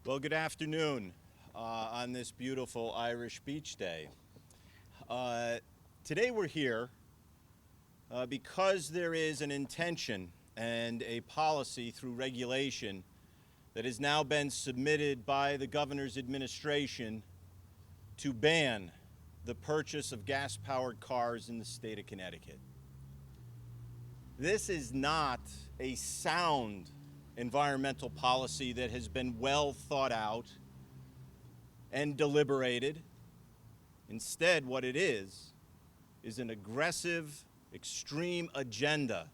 Well, good afternoon on this beautiful Irish beach day. Today we're here because there is an intention and a policy through regulation that has now been submitted by the governor's administration to ban the purchase of gas-powered cars in the state of Connecticut. This is not a sound environmental policy that has been well thought out and deliberated. Instead, what it is an aggressive, extreme agenda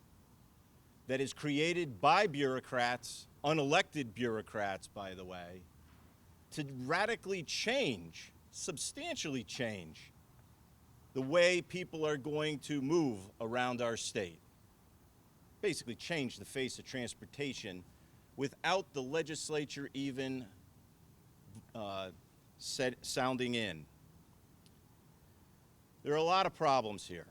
that is created by bureaucrats, unelected bureaucrats, by the way, to radically change, substantially change, the way people are going to move around our state. Basically change the face of transportation without the legislature even sounding in. There are a lot of problems here.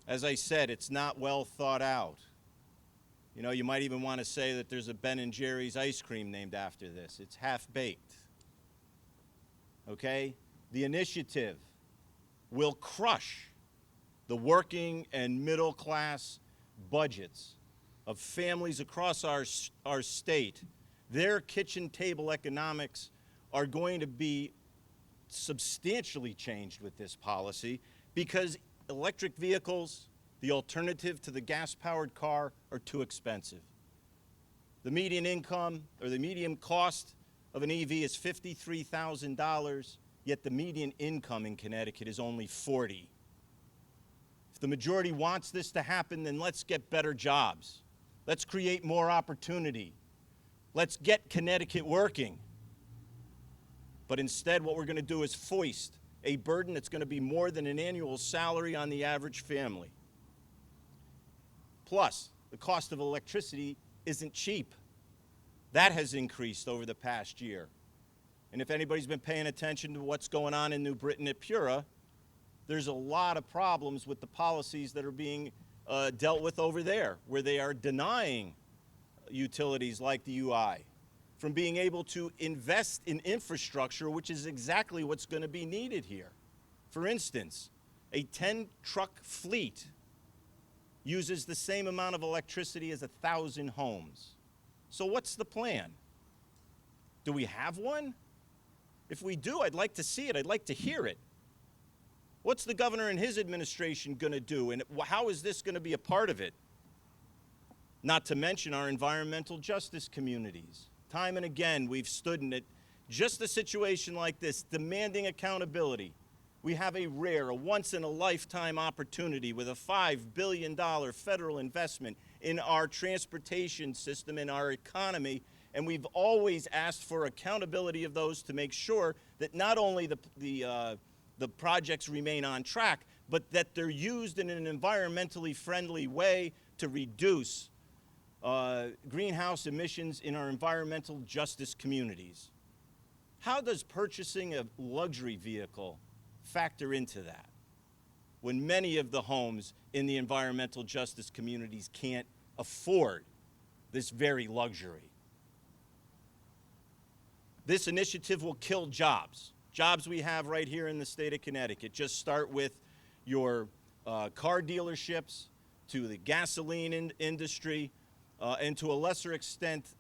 As I said, it's not well thought out. You know, you might even want to say that there's a Ben & Jerry's ice cream named after this. It's half-baked. Okay? The initiative will crush the working and middle-class budgets of families across our state. Their kitchen table economics are going to be substantially changed with this policy because electric vehicles, the alternative to the gas-powered car, are too expensive. The median income or the median cost of an EV is $53,000, yet the median income in Connecticut is only $40,000. If the majority wants this to happen, then let's get better jobs. Let's create more opportunity. Let's get Connecticut working. But instead, what we're going to do is foist a burden that's going to be more than an annual salary on the average family. Plus, the cost of electricity isn't cheap. That has increased over the past year. And if anybody's been paying attention to what's going on in New Britain at Pura, there's a lot of problems with the policies that are being dealt with over there, where they are denying utilities like the UI from being able to invest in infrastructure, which is exactly what's going to be needed here. For instance, a 10-truck fleet uses the same amount of electricity as 1,000 homes. So what's the plan? Do we have one? If we do, I'd like to see it. I'd like to hear it. What's the governor and his administration going to do, and how is this going to be a part of it? Not to mention our environmental justice communities. Time and again, we've stood in it, just a situation like this, demanding accountability. We have a rare, a once-in-a-lifetime opportunity with a $5 billion federal investment in our transportation system, in our economy, and we've always asked for accountability of those to make sure that not only the projects remain on track, but that they're used in an environmentally friendly way to reduce greenhouse emissions in our environmental justice communities. How does purchasing a luxury vehicle factor into that when many of the homes in the environmental justice communities can't afford this very luxury? This initiative will kill jobs. Jobs we have right here in the state of Connecticut. Just start with your car dealerships, to the gasoline industry, and to a lesser extent,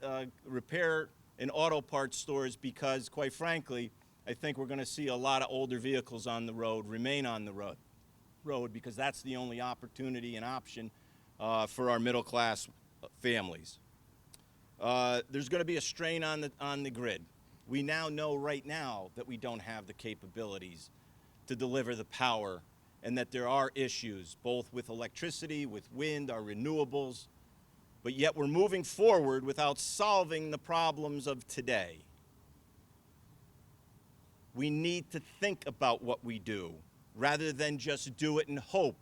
repair and auto parts stores, because quite frankly, I think we're going to see a lot of older vehicles on the road, remain on the road because that's the only opportunity and option for our middle class families. There's going to be a strain on the grid. We now know right now that we don't have the capabilities to deliver the power, and that there are issues both with electricity, with wind, our renewables, but yet we're moving forward without solving the problems of today. We need to think about what we do rather than just do it and hope,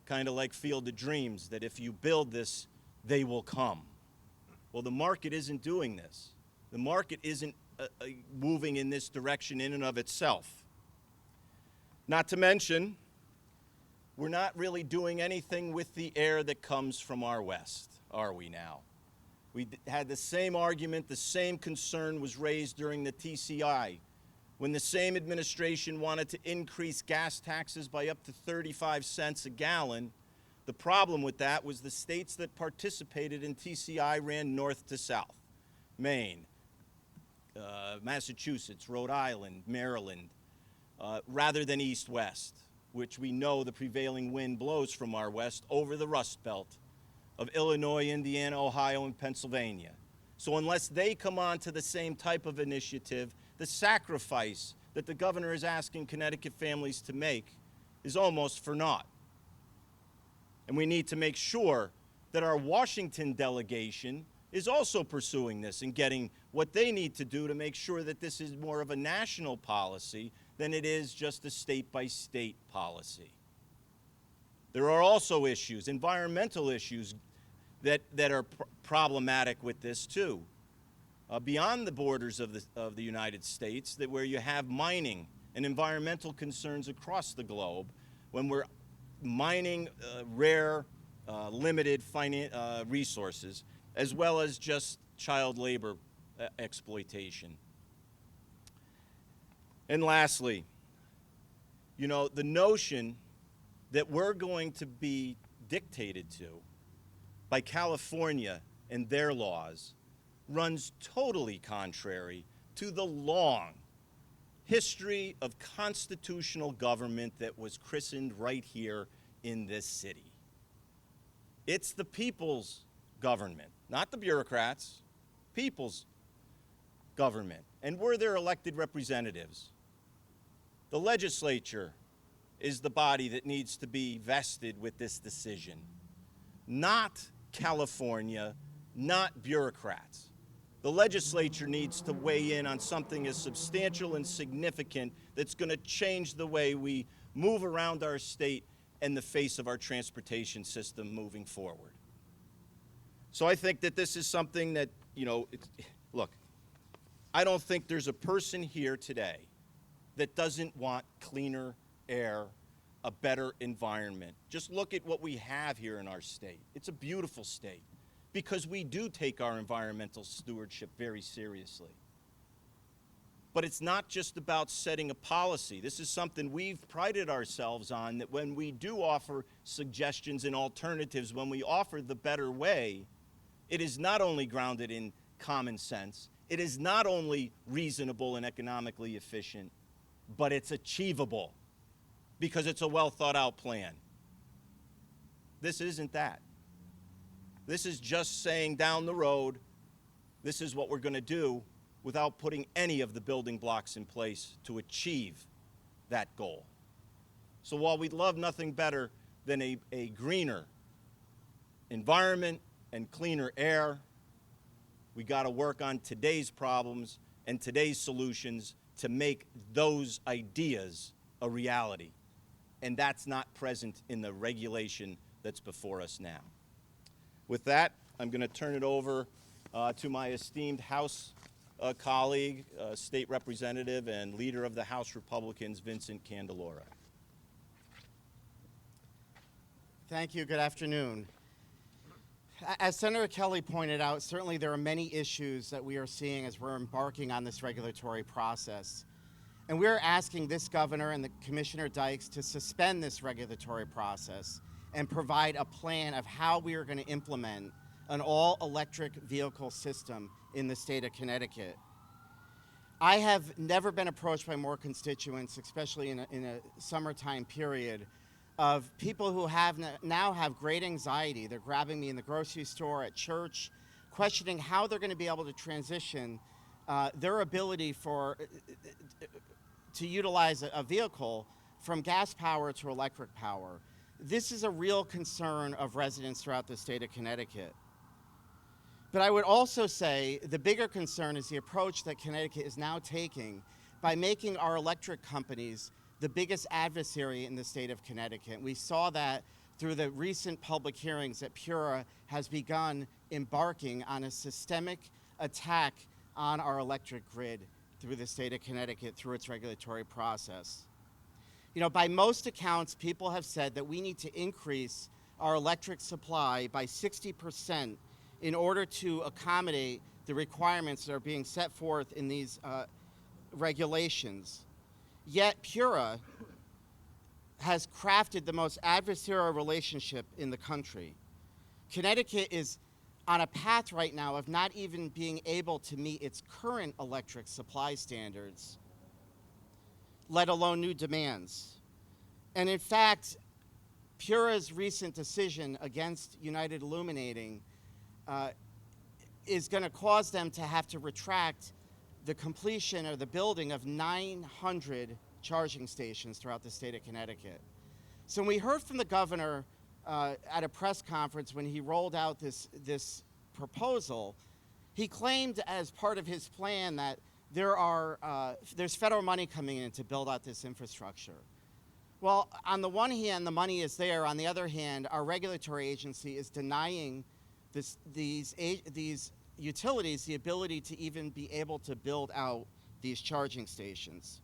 kind of like Field of Dreams, that if you build this, they will come. Well, the market isn't doing this. The market isn't moving in this direction in and of itself. Not to mention, we're not really doing anything with the air that comes from our west, are we now? had the same argument, the same concern was raised during the TCI, when the same administration wanted to increase gas taxes by up to 35 cents a gallon. The problem with that was the states that participated in TCI ran north to south. Maine, Massachusetts, Rhode Island, Maryland, rather than east-west, which we know the prevailing wind blows from our west over the Rust Belt of Illinois, Indiana, Ohio, and Pennsylvania. So unless they come on to the same type of initiative, the sacrifice that the governor is asking Connecticut families to make is almost for naught. And we need to make sure that our Washington delegation is also pursuing this and getting what they need to do to make sure that this is more of a national policy than it is just a state-by-state policy. There are also issues, environmental issues, that are problematic with this too. Beyond the borders of the United States, that where you have mining and environmental concerns across the globe, when we're mining rare, limited resources, as well as just child labor exploitation. And lastly, you know, the notion that we're going to be dictated to by California and their laws runs totally contrary to the long history of constitutional government that was christened right here in this city. It's the people's government, not the bureaucrats, people's government. And we're their elected representatives. The legislature is the body that needs to be vested with this decision, not California, not bureaucrats. The legislature needs to weigh in on something as substantial and significant that's going to change the way we move around our state and the face of our transportation system moving forward. So I think that this is something that, you know, look, I don't think there's a person here today that doesn't want cleaner air, a better environment. Just look at what we have here in our state. It's a beautiful state, because we do take our environmental stewardship very seriously. But it's not just about setting a policy. This is something we've prided ourselves on, that when we do offer suggestions and alternatives, when we offer the better way, it is not only grounded in common sense, it is not only reasonable and economically efficient, but it's achievable because it's a well thought out plan. This isn't that. This is just saying down the road, this is what we're going to do, without putting any of the building blocks in place to achieve that goal. So while we'd love nothing better than a greener environment and cleaner air, we got to work on today's problems and today's solutions to make those ideas a reality. And that's not present in the regulation that's before us now. With that, I'm going to turn it over to my esteemed House colleague, State Representative and leader of the House Republicans, Vincent Candelora. Thank you. Good afternoon. As Senator Kelly pointed out, certainly there are many issues that we are seeing as we're embarking on this regulatory process. And we're asking this governor and the Commissioner Dykes to suspend this regulatory process and provide a plan of how we are going to implement an all-electric vehicle system in the state of Connecticut. I have never been approached by more constituents, especially in a summertime period, of people who now have great anxiety. They're grabbing me in the grocery store, at church, questioning how they're going to be able to transition their ability to utilize a vehicle from gas power to electric power. This is a real concern of residents throughout the state of Connecticut. But I would also say the bigger concern is the approach that Connecticut is now taking by making our electric companies the biggest adversary in the state of Connecticut. We saw that through the recent public hearings that PURA has begun embarking on a systemic attack on our electric grid through the state of Connecticut through its regulatory process. You know, by most accounts, people have said that we need to increase our electric supply by 60% in order to accommodate the requirements that are being set forth in these regulations. Yet PURA has crafted the most adversarial relationship in the country. Connecticut is on a path right now of not even being able to meet its current electric supply standards, let alone new demands. And in fact, PURA's recent decision against United Illuminating is going to cause them to have to retract the completion or the building of 900 charging stations throughout the state of Connecticut. So when we heard from the governor at a press conference when he rolled out this proposal, he claimed as part of his plan that there's federal money coming in to build out this infrastructure. Well, on the one hand, the money is there. On the other hand, our regulatory agency is denying these utilities the ability to even be able to build out these charging stations.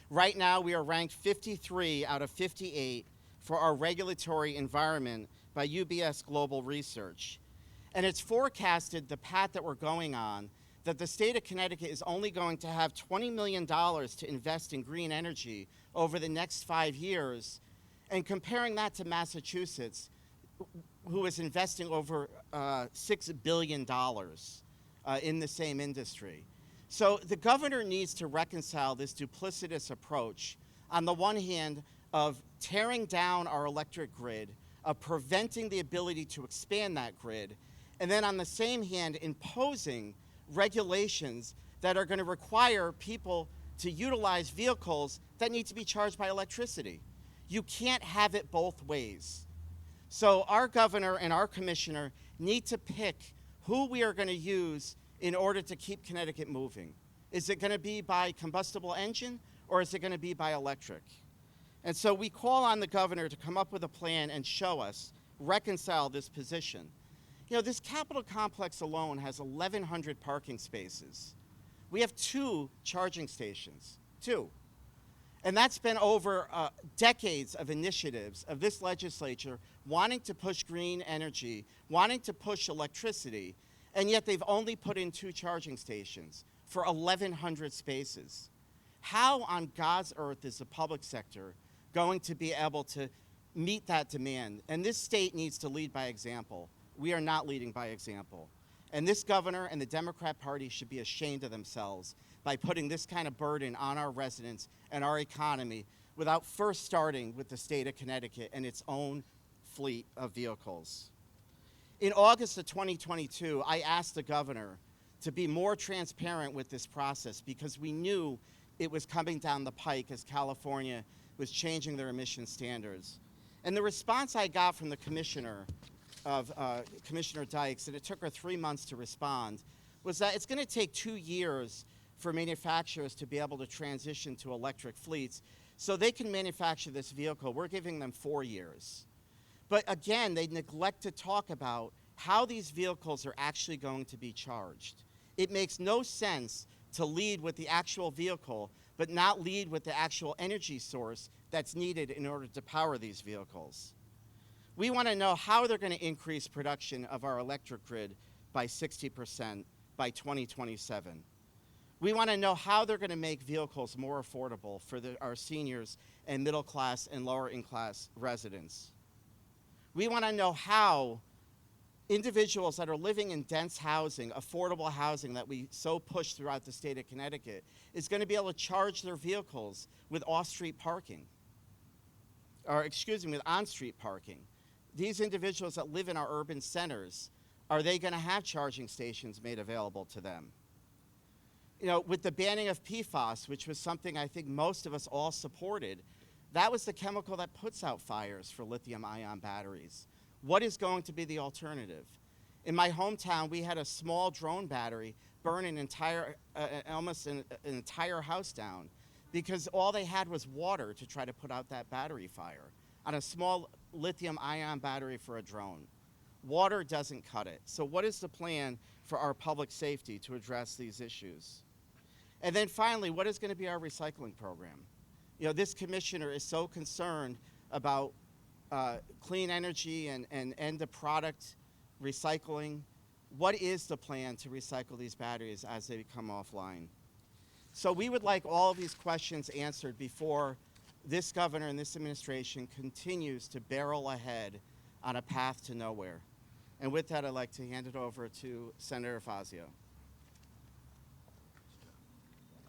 Right now, we are ranked 53 out of 58 for our regulatory environment by UBS Global Research. And it's forecasted, the path that we're going on, that the state of Connecticut is only going to have $20 million to invest in green energy over the next 5 years. And comparing that to Massachusetts, who is investing over $6 billion in the same industry. So the governor needs to reconcile this duplicitous approach, on the one hand, of tearing down our electric grid, of preventing the ability to expand that grid, and then on the same hand, imposing regulations that are going to require people to utilize vehicles that need to be charged by electricity. You can't have it both ways. So our governor and our commissioner need to pick who we are going to use in order to keep Connecticut moving. Is it going to be by combustible engine, or is it going to be by electric? And so we call on the governor to come up with a plan and show us, reconcile this position. You know, this Capitol complex alone has 1,100 parking spaces. We have 2 charging stations, 2. And that's been over decades of initiatives of this legislature wanting to push green energy, wanting to push electricity, and yet they've only put in 2 charging stations for 1,100 spaces. How on God's earth is the public sector going to be able to meet that demand? And this state needs to lead by example. We are not leading by example. And this governor and the Democrat Party should be ashamed of themselves by putting this kind of burden on our residents and our economy without first starting with the state of Connecticut and its own fleet of vehicles. In August of 2022, I asked the governor to be more transparent with this process because we knew it was coming down the pike as California was changing their emission standards. And the response I got from the commissioner Commissioner Dykes, and it took her 3 months to respond, was that it's going to take 2 years for manufacturers to be able to transition to electric fleets so they can manufacture this vehicle. We're giving them 4 years. But again, they neglect to talk about how these vehicles are actually going to be charged. It makes no sense to lead with the actual vehicle, but not lead with the actual energy source that's needed in order to power these vehicles. We want to know how they're going to increase production of our electric grid by 60% by 2027. We want to know how they're going to make vehicles more affordable for our seniors and middle class and lower income class residents. We want to know how individuals that are living in dense housing, affordable housing that we so push throughout the state of Connecticut, is going to be able to charge their vehicles with off-street parking, or excuse me, with on-street parking. These individuals that live in our urban centers, are they going to have charging stations made available to them? You know, with the banning of PFAS, which was something I think most of us all supported, that was the chemical that puts out fires for lithium-ion batteries. What is going to be the alternative? In my hometown, we had a small drone battery burn almost an entire house down because all they had was water to try to put out that battery fire on a small lithium-ion battery for a drone. Water doesn't cut it. So what is the plan for our public safety to address these issues? And then finally, what is going to be our recycling program? You know, this commissioner is so concerned about clean energy and end of product recycling. What is the plan to recycle these batteries as they become offline? So we would like all of these questions answered before this governor and this administration continues to barrel ahead on a path to nowhere. And with that, I'd like to hand it over to Senator Fazio.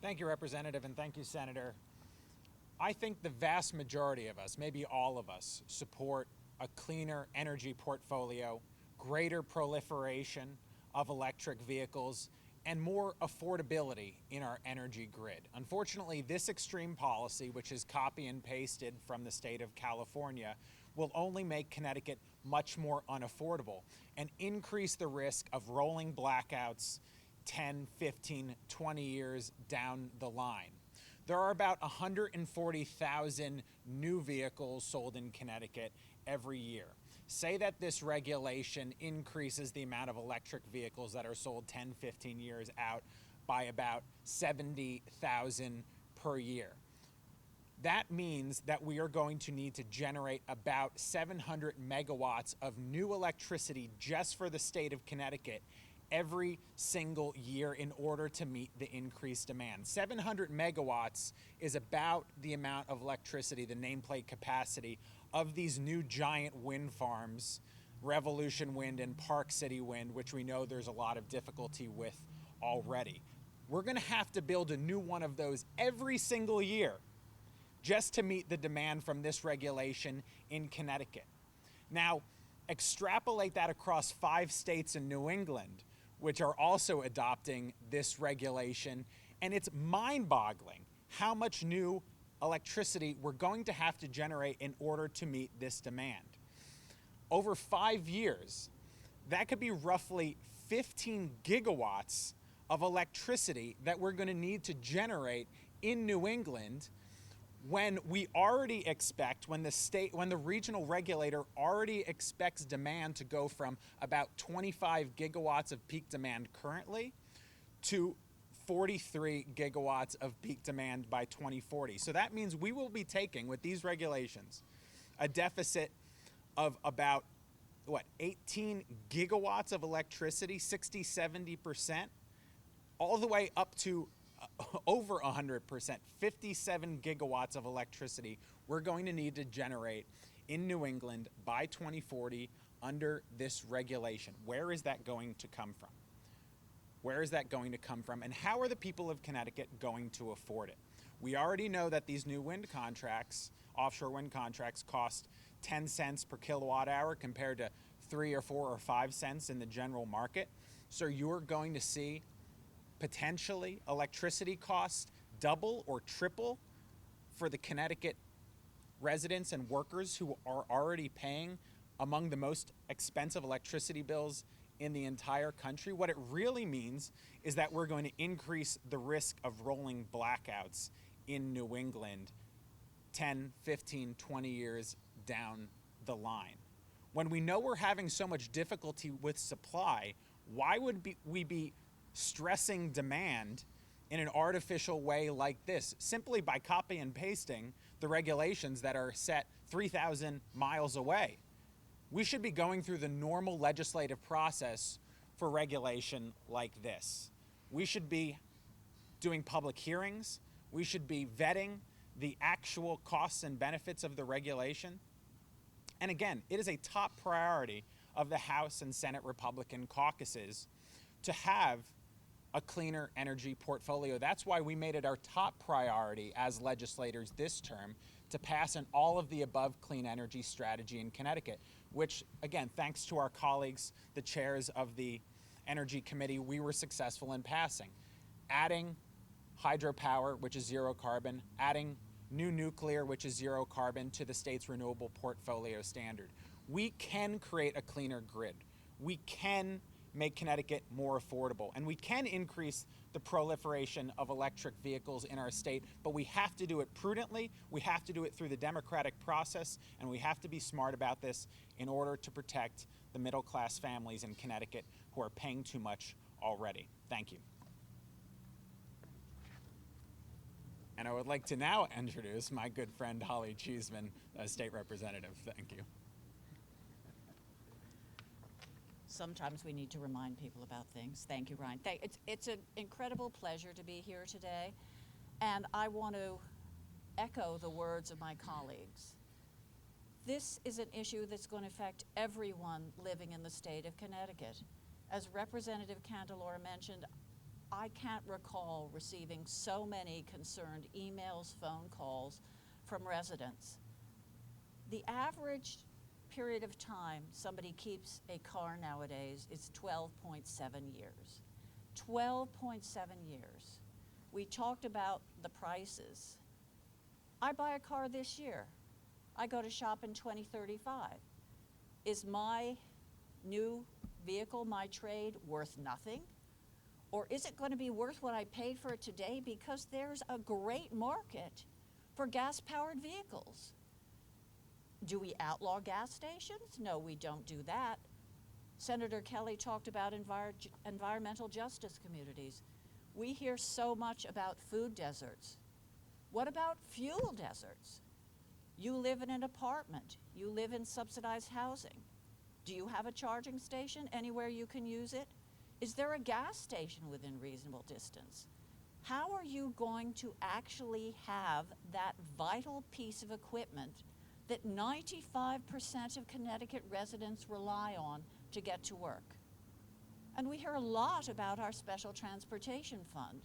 Thank you, Representative, and thank you, Senator. I think the vast majority of us, maybe all of us, support a cleaner energy portfolio, greater proliferation of electric vehicles, and more affordability in our energy grid. Unfortunately, this extreme policy, which is copy and pasted from the state of California, will only make Connecticut much more unaffordable and increase the risk of rolling blackouts 10, 15, 20 years down the line. There are about 140,000 new vehicles sold in Connecticut every year. Say that this regulation increases the amount of electric vehicles that are sold 10, 15 years out by about 70,000 per year. That means that we are going to need to generate about 700 megawatts of new electricity just for the state of Connecticut every single year in order to meet the increased demand. 700 megawatts is about the amount of electricity, the nameplate capacity of these new giant wind farms, Revolution Wind and Park City Wind, which we know there's a lot of difficulty with already. We're going to have to build a new one of those every single year just to meet the demand from this regulation in Connecticut. Now, extrapolate that across 5 states in New England, which are also adopting this regulation, and it's mind-boggling how much new electricity we're going to have to generate in order to meet this demand. Over 5 years, that could be roughly 15 gigawatts of electricity that we're going to need to generate in New England when we already expect, when the regional regulator already expects demand to go from about 25 gigawatts of peak demand currently to 43 gigawatts of peak demand by 2040. So that means we will be taking, with these regulations, a deficit of about, 18 gigawatts of electricity, 60, 70%, all the way up to over 100%, 57 gigawatts of electricity we're going to need to generate in New England by 2040 under this regulation. Where is that going to come from? Where is that going to come from? And how are the people of Connecticut going to afford it? We already know that these new wind contracts, offshore wind contracts, cost 10 cents per kilowatt hour compared to 3 or 4 or 5 cents in the general market. So you're going to see potentially electricity costs double or triple for the Connecticut residents and workers who are already paying among the most expensive electricity bills in the entire country. What it really means is that we're going to increase the risk of rolling blackouts in New England 10, 15, 20 years down the line. When we know we're having so much difficulty with supply, why would we be stressing demand in an artificial way like this, simply by copy and pasting the regulations that are set 3,000 miles away? We should be going through the normal legislative process for regulation like this. We should be doing public hearings. We should be vetting the actual costs and benefits of the regulation. And again, it is a top priority of the House and Senate Republican caucuses to have a cleaner energy portfolio. That's why we made it our top priority as legislators this term to pass an all of the above clean energy strategy in Connecticut, which, again, thanks to our colleagues, the chairs of the Energy Committee, we were successful in passing. Adding hydropower, which is zero carbon, adding new nuclear, which is zero carbon, to the state's renewable portfolio standard. We can create a cleaner grid. We can make Connecticut more affordable, and we can increase the proliferation of electric vehicles in our state, but we have to do it prudently, we have to do it through the democratic process, and we have to be smart about this in order to protect the middle-class families in Connecticut who are paying too much already. Thank you. And I would like to now introduce my good friend Holly Cheeseman, State Representative. Thank you. Sometimes we need to remind people about things. Thank you, Ryan. It's an incredible pleasure to be here today, and I want to echo the words of my colleagues. This is an issue that's going to affect everyone living in the state of Connecticut. As Representative Candelora mentioned, I can't recall receiving so many concerned emails, phone calls from residents. The average period of time somebody keeps a car nowadays is 12.7 years. 12.7 years. We talked about the prices. I buy a car this year. I go to shop in 2035. Is my new vehicle, my trade, worth nothing? Or is it going to be worth what I paid for it today because there's a great market for gas-powered vehicles? Do we outlaw gas stations? No, we don't do that. Senator Kelly talked about environmental justice communities. We hear so much about food deserts. What about fuel deserts? You live in an apartment. You live in subsidized housing. Do you have a charging station anywhere you can use it? Is there a gas station within reasonable distance? How are you going to actually have that vital piece of equipment that 95% of Connecticut residents rely on to get to work? And we hear a lot about our special transportation fund.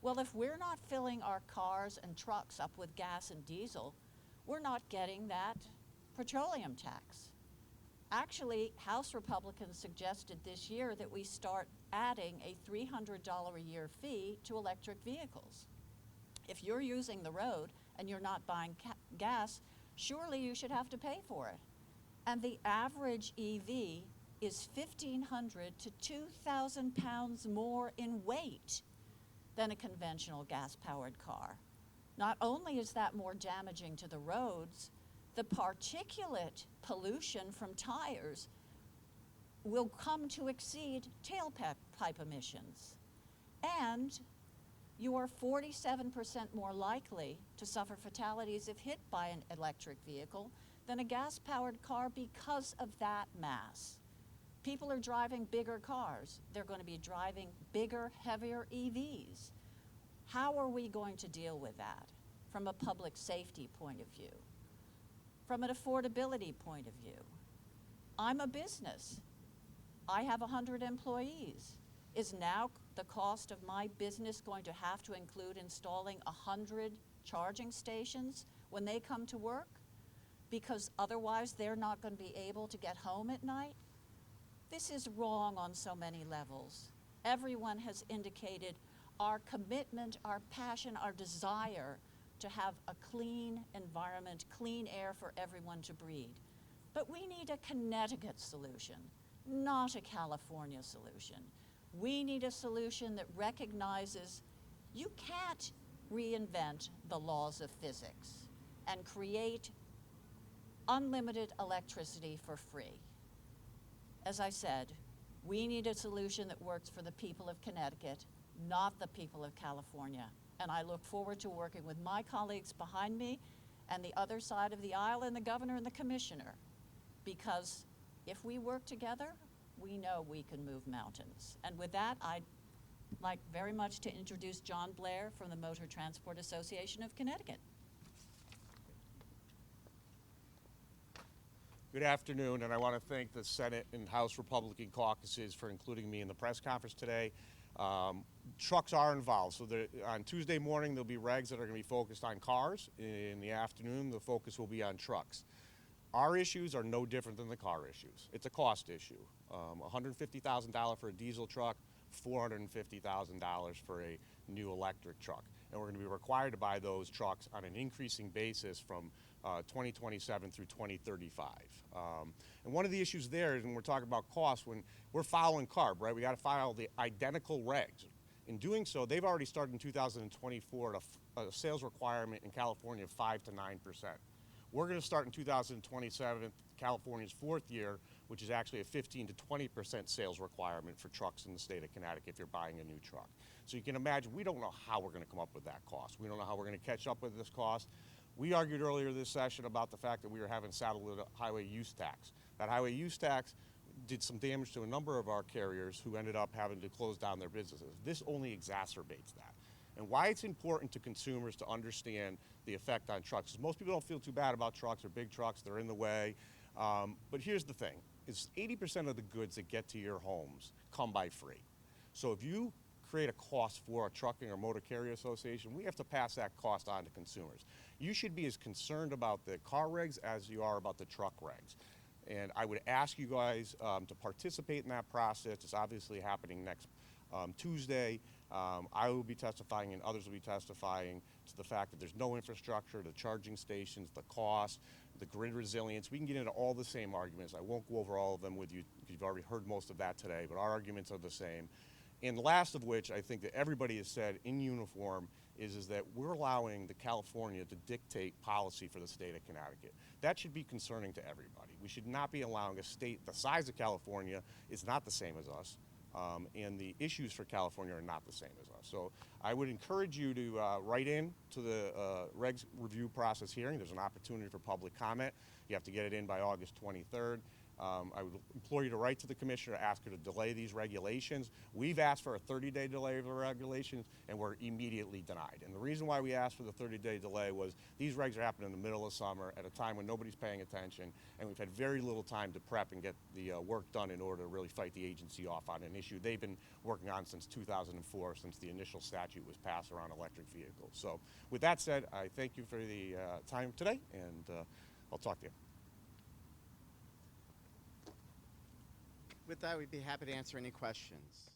Well, if we're not filling our cars and trucks up with gas and diesel, we're not getting that petroleum tax. Actually, House Republicans suggested this year that we start adding a $300 a year fee to electric vehicles. If you're using the road and you're not buying gas, surely you should have to pay for it. And the average EV is 1,500 to 2,000 pounds more in weight than a conventional gas-powered car. Not only is that more damaging to the roads, the particulate pollution from tires will come to exceed tailpipe emissions. And you are 47% more likely to suffer fatalities if hit by an electric vehicle than a gas-powered car because of that mass. People are driving bigger cars. They're going to be driving bigger, heavier EVs. How are we going to deal with that from a public safety point of view? From an affordability point of view? I'm a business. I have 100 employees. Is now the cost of my business going to have to include installing 100 charging stations when they come to work? Because otherwise they're not going to be able to get home at night? This is wrong on so many levels. Everyone has indicated our commitment, our passion, our desire to have a clean environment, clean air for everyone to breathe. But we need a Connecticut solution, not a California solution. We need a solution that recognizes you can't reinvent the laws of physics and create unlimited electricity for free. As I said, we need a solution that works for the people of Connecticut, not the people of California. And I look forward to working with my colleagues behind me and the other side of the aisle and the governor and the commissioner. Because if we work together, we know we can move mountains. And with that, I'd like very much to introduce John Blair from the Motor Transport Association of Connecticut. Good afternoon, and I want to thank the Senate and House Republican caucuses for including me in the press conference today. Trucks are involved, so on Tuesday morning there'll be regs that are going to be focused on cars. In the afternoon, the focus will be on trucks. Our issues are no different than the car issues. It's a cost issue. $150,000 for a diesel truck, $450,000 for a new electric truck. And we're going to be required to buy those trucks on an increasing basis from 2027 through 2035. And one of the issues there is when we're talking about cost, when we're following CARB, right, we got to follow the identical regs. In doing so, they've already started in 2024 a sales requirement in California of 5 to 9%. We're going to start in 2027, California's fourth year, which is actually a 15 to 20% sales requirement for trucks in the state of Connecticut if you're buying a new truck. So you can imagine we don't know how we're going to come up with that cost. We don't know how we're going to catch up with this cost. We argued earlier this session about the fact that we were having saddled with a highway use tax. That highway use tax did some damage to a number of our carriers who ended up having to close down their businesses. This only exacerbates that. And why it's important to consumers to understand the effect on trucks is most people don't feel too bad about trucks or big trucks, they're in the way. But here's the thing, is 80% of the goods that get to your homes come by freight. So if you create a cost for a trucking or motor carrier association, we have to pass that cost on to consumers. You should be as concerned about the car regs as you are about the truck regs. And I would ask you guys to participate in that process. It's obviously happening next Tuesday. I will be testifying and others will be testifying to the fact that there's no infrastructure, the charging stations, the cost, the grid resilience. We can get into all the same arguments. I won't go over all of them with you because you've already heard most of that today, but our arguments are the same. And the last of which I think that everybody has said in uniform is that we're allowing the California to dictate policy for the state of Connecticut. That should be concerning to everybody. We should not be allowing a state the size of California is not the same as us, and the issues for California are not the same as us. So I would encourage you to write in to the regs review process hearing. There's an opportunity for public comment. You have to get it in by August 23rd. I would implore you to write to the commissioner, ask her to delay these regulations. We've asked for a 30-day delay of the regulations, and we're immediately denied. And the reason why we asked for the 30-day delay was these regs are happening in the middle of summer at a time when nobody's paying attention, and we've had very little time to prep and get the work done in order to really fight the agency off on an issue they've been working on since 2004, since the initial statute was passed around electric vehicles. So with that said, I thank you for the time today, and I'll talk to you. With that, we'd be happy to answer any questions.